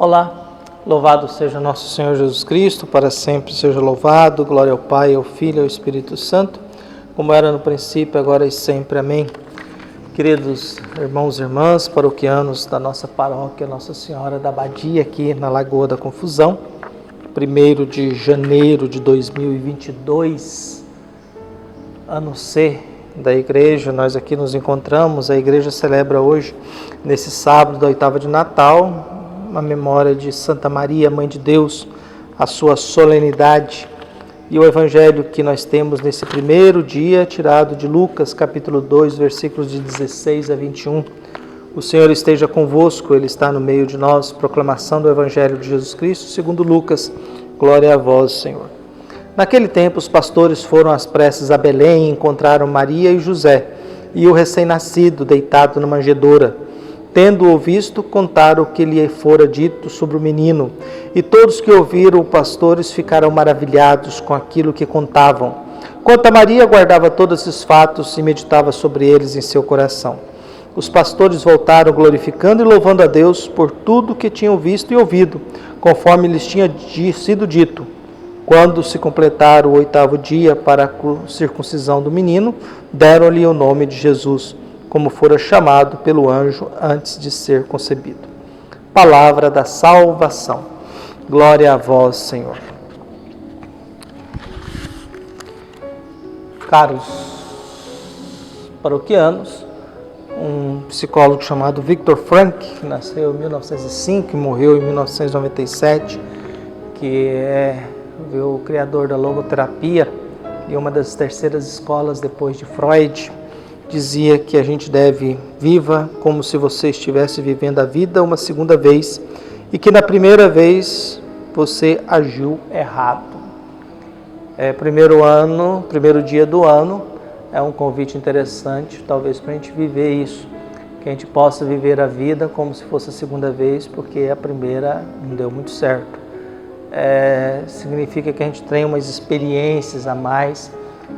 Olá, louvado seja nosso Senhor Jesus Cristo, para sempre seja louvado, glória ao Pai, ao Filho e ao Espírito Santo, como era no princípio, agora e sempre. Amém. Queridos irmãos e irmãs, paroquianos da nossa paróquia Nossa Senhora da Abadia, aqui na Lagoa da Confusão, 1º de janeiro de 2022, ano C da igreja, nós aqui nos encontramos. A igreja celebra hoje, nesse sábado da oitava de Natal, a memória de Santa Maria, Mãe de Deus, a sua solenidade. E o evangelho que nós temos nesse primeiro dia, tirado de Lucas, capítulo 2, versículos de 16 a 21. O Senhor esteja convosco, Ele está no meio de nós. Proclamação do evangelho de Jesus Cristo, segundo Lucas. Glória a vós, Senhor. Naquele tempo, os pastores foram às pressas a Belém e encontraram Maria e José, e o recém-nascido deitado na manjedoura. Tendo-o visto, contaram o que lhe fora dito sobre o menino. E todos que ouviram os pastores ficaram maravilhados com aquilo que contavam. Quanto a Maria, guardava todos esses fatos e meditava sobre eles em seu coração. Os pastores voltaram glorificando e louvando a Deus por tudo que tinham visto e ouvido, conforme lhes tinha sido dito. Quando se completaram o 8º dia para a circuncisão do menino, deram-lhe o nome de Jesus, como fora chamado pelo anjo antes de ser concebido. Palavra da salvação. Glória a vós, Senhor. Caros paroquianos, um psicólogo chamado Viktor Frankl, que nasceu em 1905 e morreu em 1997, que é o criador da logoterapia e uma das terceiras escolas depois de Freud, dizia que a gente viva como se você estivesse vivendo a vida uma segunda vez e que na primeira vez você agiu errado. Primeiro dia do ano, é um convite interessante, talvez para a gente viver isso, que a gente possa viver a vida como se fosse a segunda vez, porque a primeira não deu muito certo. Significa que a gente tem umas experiências a mais,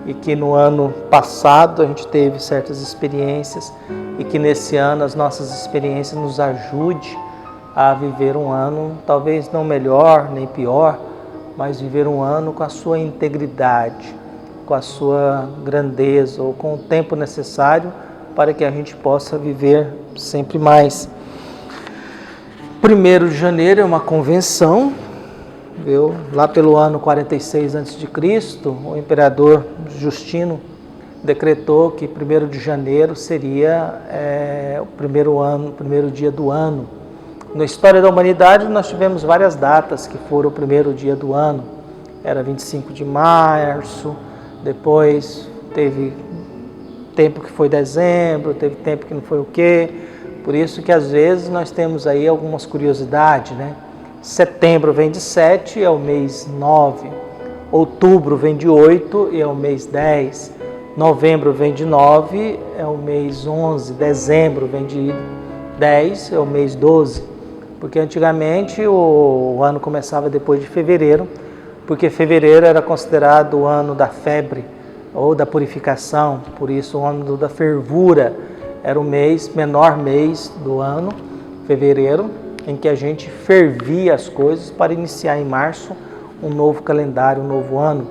e que no ano passado a gente teve certas experiências e que nesse ano as nossas experiências nos ajude a viver um ano, talvez não melhor nem pior, mas viver um ano com a sua integridade, com a sua grandeza, ou com o tempo necessário para que a gente possa viver sempre mais. 1º de janeiro é uma convenção. Lá pelo ano 46 a.C., o imperador Justino decretou que 1º de janeiro seria o primeiro dia do ano. Na história da humanidade, nós tivemos várias datas que foram o primeiro dia do ano. Era 25 de março, depois teve tempo que foi dezembro, teve tempo que não foi o quê. Por isso que às vezes nós temos aí algumas curiosidades, né? Setembro vem de 7, é o mês 9. Outubro vem de 8 e é o mês 10. Novembro vem de 9, é o mês 11. Dezembro vem de 10, é o mês 12. Porque antigamente o ano começava depois de fevereiro, porque fevereiro era considerado o ano da febre ou da purificação. Por isso o ano da fervura era o menor mês do ano, fevereiro, em que a gente fervia as coisas para iniciar em março um novo calendário, um novo ano.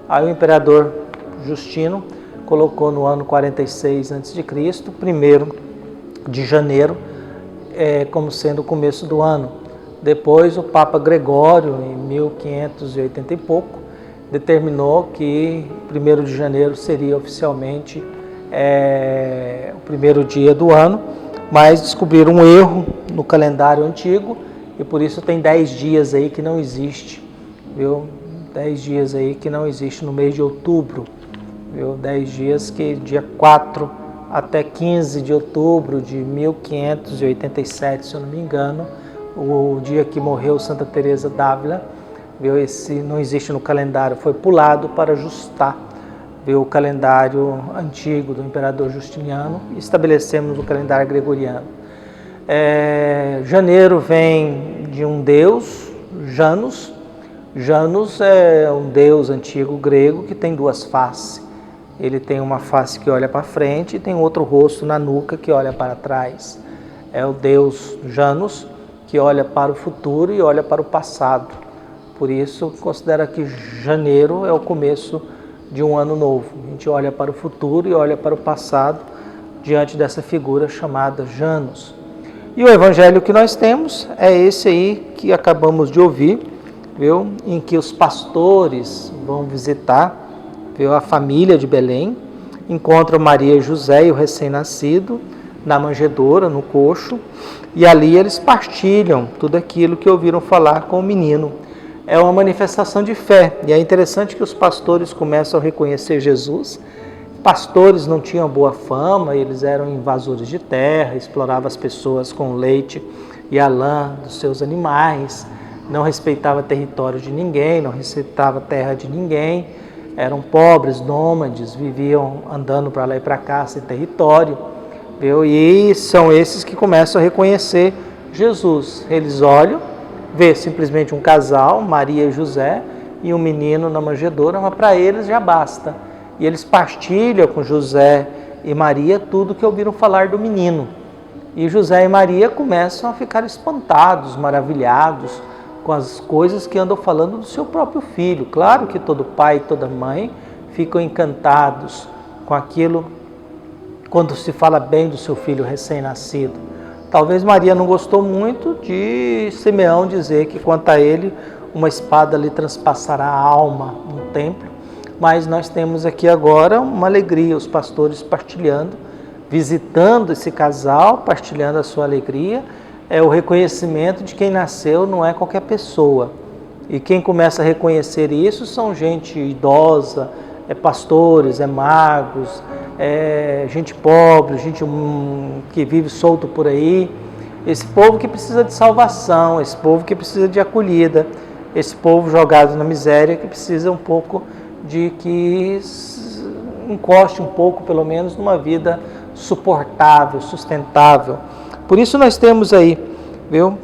Aí o imperador Justino colocou no ano 46 a.C., 1º de janeiro, como sendo o começo do ano. Depois o Papa Gregório, em 1580 e pouco, determinou que 1º de janeiro seria oficialmente o primeiro dia do ano, mas descobriram um erro no calendário antigo e por isso tem 10 dias aí que não existe, 10 dias aí que não existe no mês de outubro, 10 dias que dia 4 até 15 de outubro de 1587, se eu não me engano, o dia que morreu Santa Teresa d'Ávila, esse não existe no calendário, foi pulado para ajustar o calendário antigo do imperador Justiniano e estabelecemos o calendário gregoriano. Janeiro vem de um deus, Janus. Janus é um deus antigo grego que tem duas faces. Ele tem uma face que olha para frente e tem outro rosto na nuca que olha para trás. É o deus Janus, que que olha para o futuro e olha para o passado. Por isso, considera que janeiro é o começo de um ano novo. A gente olha para o futuro e olha para o passado diante dessa figura chamada Janus. E o evangelho que nós temos é esse aí que acabamos de ouvir, viu? Em que os pastores vão visitar, viu, a família de Belém, encontram Maria e José e o recém-nascido na manjedoura, no coxo, e ali eles partilham tudo aquilo que ouviram falar com o menino. É uma manifestação de fé, e é interessante que os pastores começam a reconhecer Jesus. Pastores não tinham boa fama, eles eram invasores de terra, exploravam as pessoas com o leite e a lã dos seus animais, não respeitava território de ninguém, não respeitava terra de ninguém, eram pobres, nômades, viviam andando para lá e para cá sem território, viu? E são esses que começam a reconhecer Jesus. Eles olham, vê simplesmente um casal, Maria e José, e um menino na manjedoura, mas para eles já basta. E eles partilham com José e Maria tudo que ouviram falar do menino. E José e Maria começam a ficar espantados, maravilhados com as coisas que andam falando do seu próprio filho. Claro que todo pai e toda mãe ficam encantados com aquilo quando se fala bem do seu filho recém-nascido. Talvez Maria não gostou muito de Simeão dizer que quanto a ele uma espada lhe transpassará a alma no templo. Mas nós temos aqui agora uma alegria, os pastores partilhando, visitando esse casal, partilhando a sua alegria. É o reconhecimento de quem nasceu não é qualquer pessoa. E quem começa a reconhecer isso são gente idosa, pastores, magos, gente pobre, gente que vive solto por aí. Esse povo que precisa de salvação, esse povo que precisa de acolhida, esse povo jogado na miséria que precisa um pouco de que encoste um pouco, pelo menos, numa vida suportável, sustentável. Por isso nós temos aí, viu,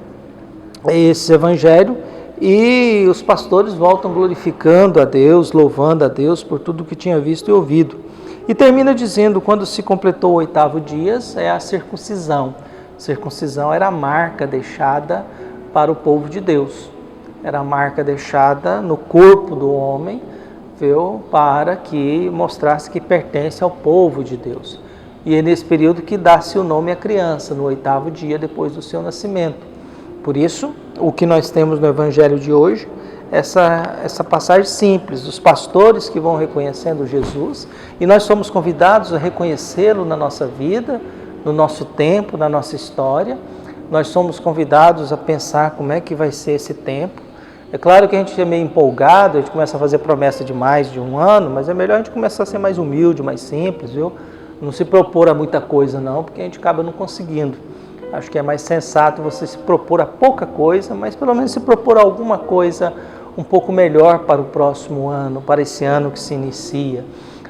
esse evangelho, e os pastores voltam glorificando a Deus, louvando a Deus por tudo que tinha visto e ouvido. E termina dizendo, quando se completou o 8º dia, é a circuncisão. A circuncisão era a marca deixada para o povo de Deus. Era a marca deixada no corpo do homem, para que mostrasse que pertence ao povo de Deus. E é nesse período que dá-se o nome à criança, no 8º dia depois do seu nascimento. Por isso, o que nós temos no evangelho de hoje, essa passagem simples, dos pastores que vão reconhecendo Jesus, e nós somos convidados a reconhecê-lo na nossa vida, no nosso tempo, na nossa história. Nós somos convidados a pensar como é que vai ser esse tempo. É claro que a gente é meio empolgado, a gente começa a fazer promessa de mais de um ano, mas é melhor a gente começar a ser mais humilde, mais simples, viu? Não se propor a muita coisa não, porque a gente acaba não conseguindo. Acho que é mais sensato você se propor a pouca coisa, mas pelo menos se propor a alguma coisa um pouco melhor para o próximo ano, para esse ano que se inicia.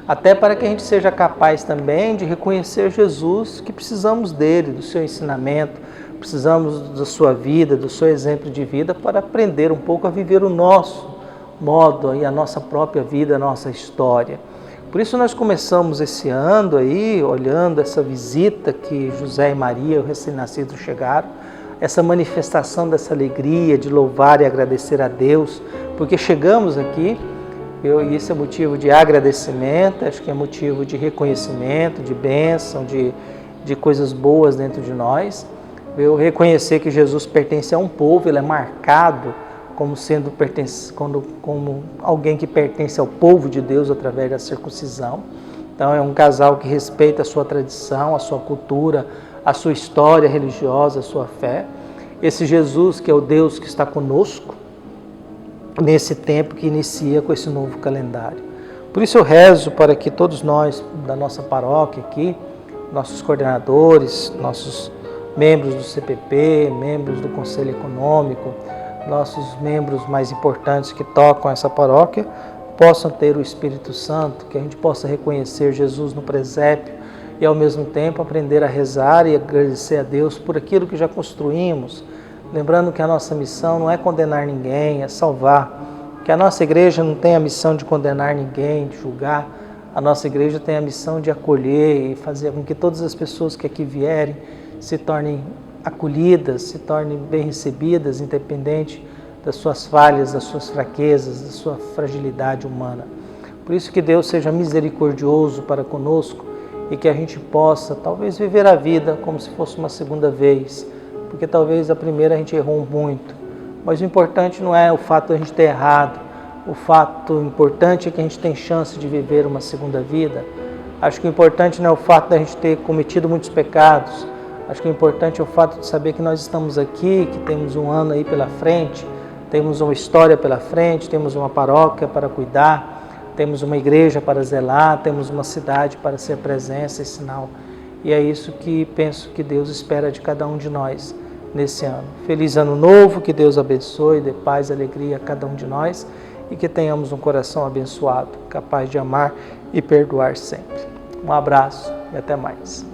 Até para que a gente seja capaz também de reconhecer Jesus, que precisamos dele, do seu ensinamento, precisamos da sua vida, do seu exemplo de vida para aprender um pouco a viver o nosso modo e a nossa própria vida, a nossa história. Por isso nós começamos esse ano aí, olhando essa visita que José e Maria, o recém-nascido, chegaram, essa manifestação dessa alegria de louvar e agradecer a Deus, porque chegamos aqui, e isso é motivo de agradecimento, acho que é motivo de reconhecimento, de bênção, de coisas boas dentro de nós. Eu reconhecer que Jesus pertence a um povo, ele é marcado como sendo como alguém que pertence ao povo de Deus através da circuncisão. Então é um casal que respeita a sua tradição, a sua cultura, a sua história religiosa, a sua fé. Esse Jesus que é o Deus que está conosco nesse tempo que inicia com esse novo calendário. Por isso eu rezo para que todos nós da nossa paróquia aqui, nossos coordenadores, nossos membros do CPP, membros do Conselho Econômico, nossos membros mais importantes que tocam essa paróquia, possam ter o Espírito Santo, que a gente possa reconhecer Jesus no presépio e ao mesmo tempo aprender a rezar e agradecer a Deus por aquilo que já construímos, lembrando que a nossa missão não é condenar ninguém, é salvar, que a nossa igreja não tem a missão de condenar ninguém, de julgar, a nossa igreja tem a missão de acolher e fazer com que todas as pessoas que aqui vierem se tornem acolhidas, se tornem bem recebidas, independente das suas falhas, das suas fraquezas, da sua fragilidade humana. Por isso que Deus seja misericordioso para conosco e que a gente possa, talvez, viver a vida como se fosse uma segunda vez, porque talvez a primeira a gente errou muito. Mas o importante não é o fato de a gente ter errado, o fato importante é que a gente tem chance de viver uma segunda vida. Acho que o importante não é o fato de a gente ter cometido muitos pecados, acho que o importante é o fato de saber que nós estamos aqui, que temos um ano aí pela frente, temos uma história pela frente, temos uma paróquia para cuidar, temos uma igreja para zelar, temos uma cidade para ser presença e sinal. E é isso que penso que Deus espera de cada um de nós nesse ano. Feliz ano novo, que Deus abençoe, dê paz e alegria a cada um de nós e que tenhamos um coração abençoado, capaz de amar e perdoar sempre. Um abraço e até mais.